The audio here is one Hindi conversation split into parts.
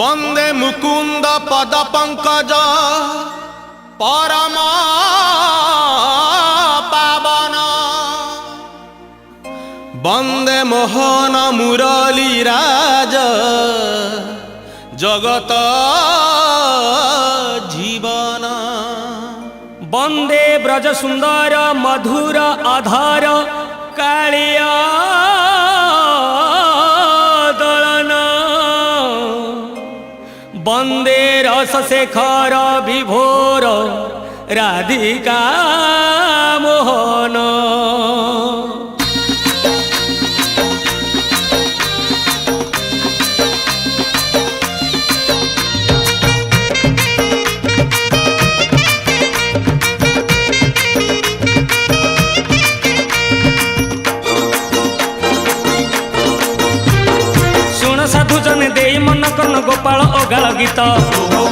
বন্দে মুকুন্দ পদ পঙ্কজ পরম পাবন বন্দে মোহন মুরলী রাজ জগত জীবন বন্দে ব্রজ সুন্দর মধুর অধর কালিয়া দলন বন্দে রস শেখর বিভোর রাধিকা মোহন मन कर्ण गोपाल अगाल गीत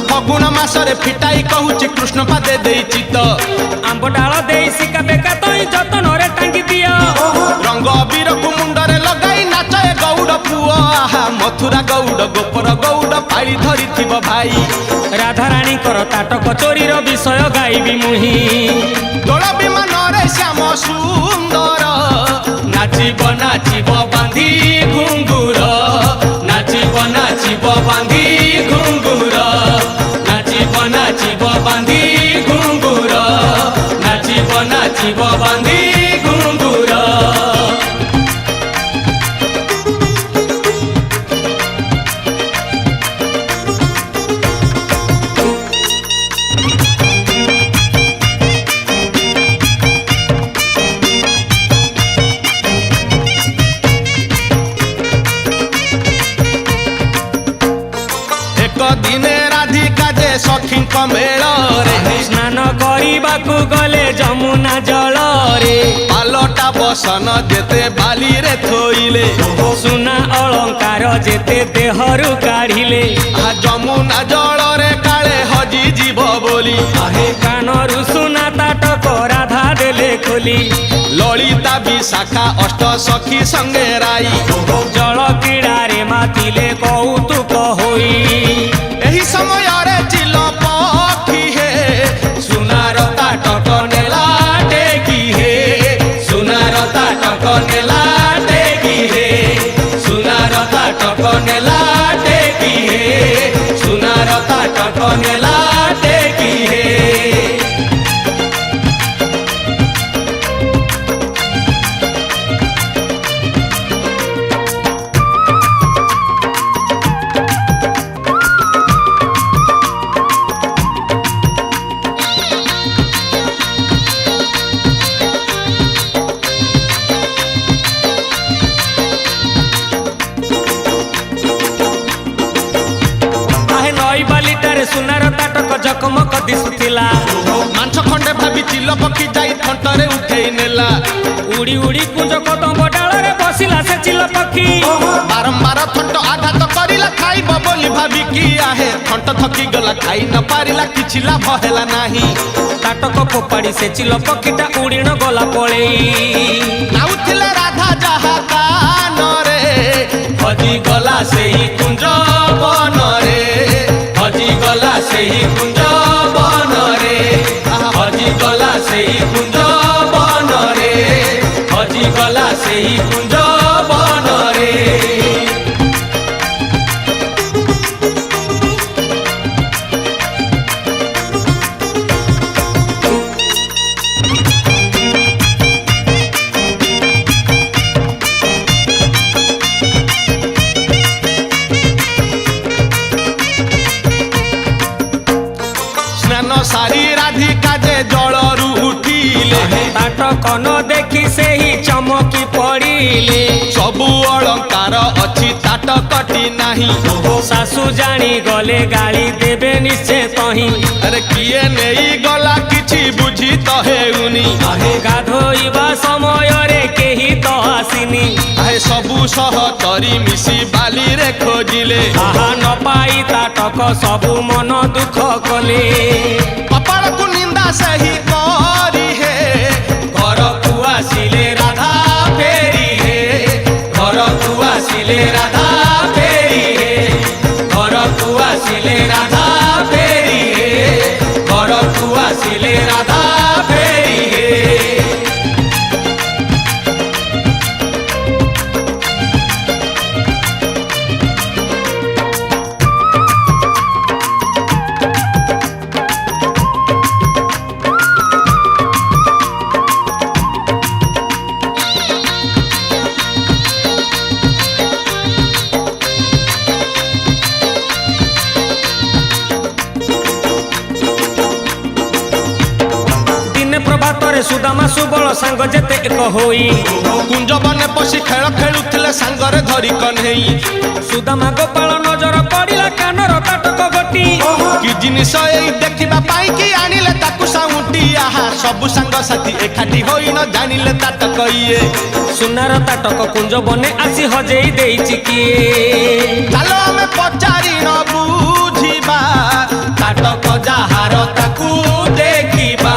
फगुण मासरे फिटाई कहूची कृष्ण पादे देई चित आंब डाल देई सिका बेका तई जतन रे टांगी दिया रंग अबीर को मुंडरे लगाई नाचे गौड़ पुओ आहा मथुरा गौड़ गोपर गौड़ पाड़ी धरी थिब भाई राधा रानी कर ताटक चोरीर विषय गाइबी मुही दोल विमान रे श्याम सुंदर नाचिब नाचिब बांधी घुंगुर नाचिब नाचिब बांधी घुंगुर नाचिब नाचिब बांधी घुंगुर नाचिब नाचिब बांधी घुंगुर दिने राधिका जे सखी मेल स्नान करने गले जमुना जल रे पालटा बसन जेते बाली रे थोइले सुना अलंकार जेते देहरु काढ़िले जमुना जल रे काले हजी जीव बोली कानरु सुना ताटक राधा देले खोली ललिता विशाखा अष्ट सखी संगे राई जल क्रीड़ा रे मातिले कौतुक होई एही समय रे चिल पखी हे सुनार ताटक नेला टेकी हे सुनार ताटक नेला टेकी हे सुनार ताटक नेला टेकी हे सुनार ताटक नेला टेकी हे सुनार ताटक जकमक दिसुथिला मांस खंडे भाभी चिल पक्षी जाई थंटरे उठेई नेला उड़ी उड़ी कुंज कदम डाल रे बसिला से चिल पक्षी बारंबार थंट आघात करिला खाइब बोली भाभी की आहे थंट थकी गला खाई न पारिला किछि लाभ हैला नाही ताटक फोपाड़ी से चिल पक्षीटा उड़ीण गला पळेई नाउथिले राधा जहा कान रे हजी गला सेही कुंज बन रे हजी गला सेही कुंज बन रे हजी गला सेही कुंज बन रे हजी गला सेही कुंज बन रे सारी राधिका जे जलरू उठिले ताटक न देखी से ही चमकी पड़िले सबु अलंकार अछि ताटकटी नाही सासु जानी गले गाली देबे निश्चय तही अरे किए नेई गला किछि बुझी तो हेउनी गाधोइबा समय रे केही तो आसिनी सबु सह तरी मिसी बाली रे खोजिले आहा न पाई ताटक सबु मन दुख कले कपाल को निंदा सही करी हे घर को आसिले राधा फेरी हे घर को ଆସିଲେ ରାଧା ଫେରି ହେ ଘରକୁ ଆସିଲେ ରାଧା ଫେରି ହେ ଘରକୁ ଆସିଲେ ରାଧା ଫେରି ହେ ପ୍ରଭାତରେ ସୁଦାମା ସୁବଳ ସାଙ୍ଗ ଯେତେ ଏକ ହୋଇ କୁଞ୍ଜ ବନେ ପଶି ଖେଳ ଖେଳୁଥିଲେ ସାଙ୍ଗରେ ଧରି କହ୍ନେଇ ସୁଦାମା ଗୋପାଳ ନଜର ପଡ଼ିଲା କାନର ତାଟକ ଗୋଟି କି ଜିନିଷ ଏଇ ଦେଖିବା ପାଇଁ କି ଆଣିଲେ ତାକୁ ସାଉଁଟି ଆହା ସବୁ ସାଙ୍ଗସାଥି ଏକାଠି ହୋଇ ନ ଜାଣିଲେ ତାଟକ ଇଏ ସୁନାର ତାଟକ କୁଞ୍ଜ ବନେ ଆସି ହଜେଇ ଦେଇଛି କିଏ ଚାଲ ଆମେ ପଚାରି ନ ବୁଝିବା ତାଟକ ଯାହାର ତାକୁ ଦେଖିବା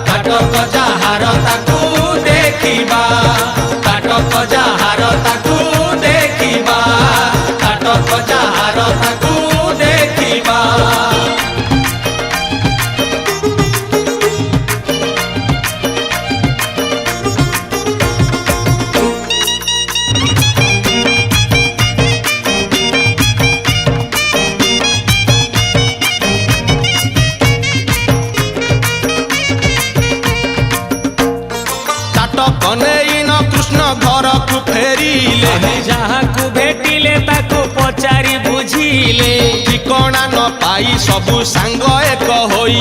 ତାଟକ ଯାହାର ତାକୁ ଦେଖିବା ତାଟକ ଯାହାର ତାକୁ ଦେଖିବା ତାଟକ ଯାହାର ତାକୁ ଦେଖିବା କନେଇନ କୃଷ୍ଣ ଘରକୁ ଫେରିଲେ ଯାହାକୁ ଭେଟିଲେ ତାକୁ ପଚାରି ବୁଝିଲେ ଠିକଣା ନ ପାଇ ସବୁ ସାଙ୍ଗ ଏକ ହୋଇ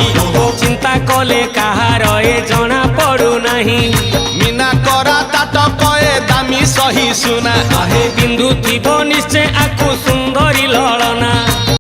ଚିନ୍ତା କଲେ କାହାର ଏ ଜଣା ପଡୁନାହିଁ ମିନା କରା ତାଟକ ଏ ଦାମୀ ସହି ସୁନା ବିନ୍ଧୁଥିବ ନିଶ୍ଚୟ